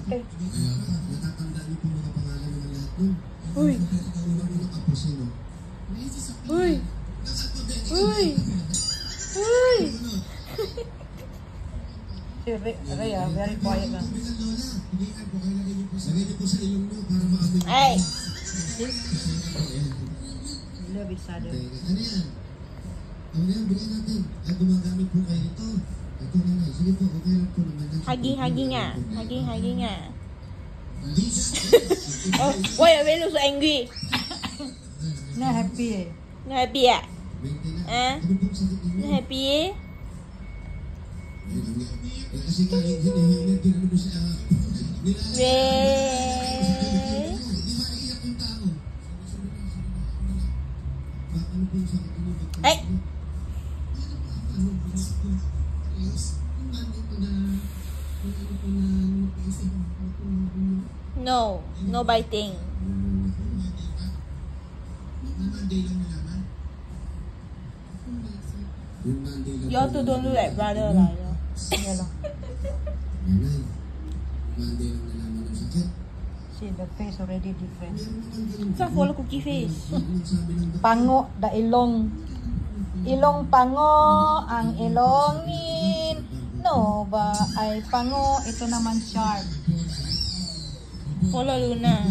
Okay. Natatandaan niyo po mga pangalan ng lahat nun. Uy! Unang-unang kapo sino? Uy! Uy! Uy! Si Rhea, very quiet na. Lagay niyo po sa ilong niyo para maamoy. Ay! Love each other. Ano yan? Ano yan? Bigyan natin. At gumagamit po kayo nito. Ito na. Sige po, okay lang po naman. Hagi nga. Hagi nga. Oh, why are you so angry? Na happy eh. Na happy ah? Na happy eh? Kasi hinihingi din mo siya. Weh. Hindi maiiyak yung tao. Ano po yung sakit mo? Ay! No. No biting. You have to don't look like brother lah. Yan lang. See, the face already different. So follow cookie face. Pango, the ilong. Ilong pango, ang ilongin. No ba ay pango, ito naman sharp. Follow Luna.